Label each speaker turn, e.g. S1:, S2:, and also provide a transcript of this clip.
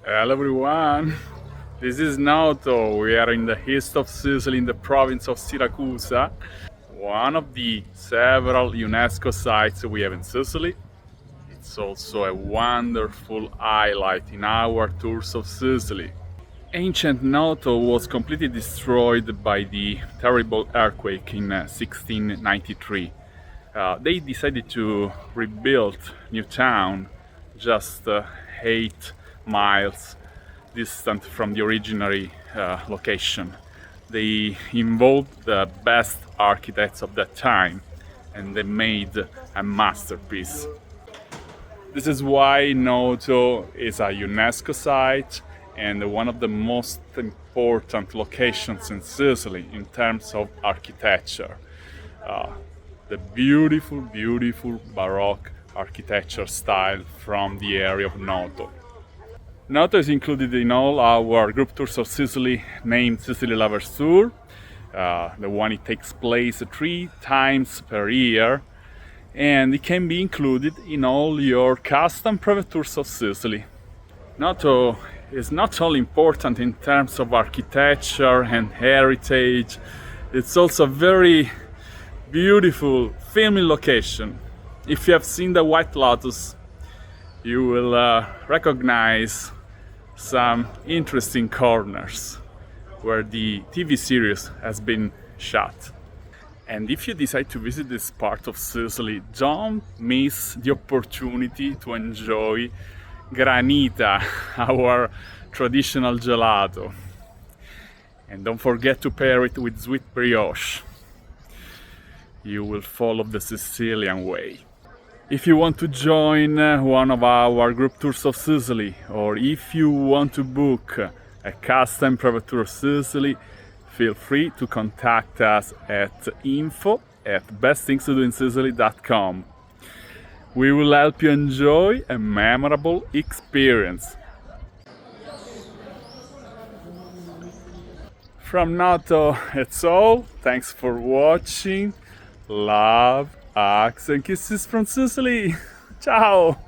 S1: Hello everyone, this is Noto. We are in the east of Sicily in the province of Siracusa, one of the several UNESCO sites we have in Sicily. It's also a wonderful highlight in our tours of Sicily. Ancient Noto was completely destroyed by the terrible earthquake in 1693. They decided to rebuild new town just 8 miles distant from the originary location. They involved the best architects of that time and they made a masterpiece. This is why Noto is a UNESCO site and one of the most important locations in Sicily in terms of architecture. The beautiful Baroque architecture style from the area of Noto. Noto is included in all our group tours of Sicily named Sicily Lovers Tour. The one it takes place 3 times per year, and it can be included in all your custom private tours of Sicily. Noto is not only important in terms of architecture and heritage, it's also a very beautiful filming location. If you have seen the White Lotus, you will recognize some interesting corners where the TV series has been shot. And if you decide to visit this part of Sicily, don't miss the opportunity to enjoy granita, our traditional gelato. And don't forget to pair it with sweet brioche. You will follow the Sicilian way. If you want to join one of our group tours of Sicily, or if you want to book a custom private tour of Sicily, feel free to contact us at info@bestthingstodoinsicily.com. We will help you enjoy a memorable experience. From Noto, it's all. Thanks for watching. Love, hugs and kisses from Sicily. Ciao!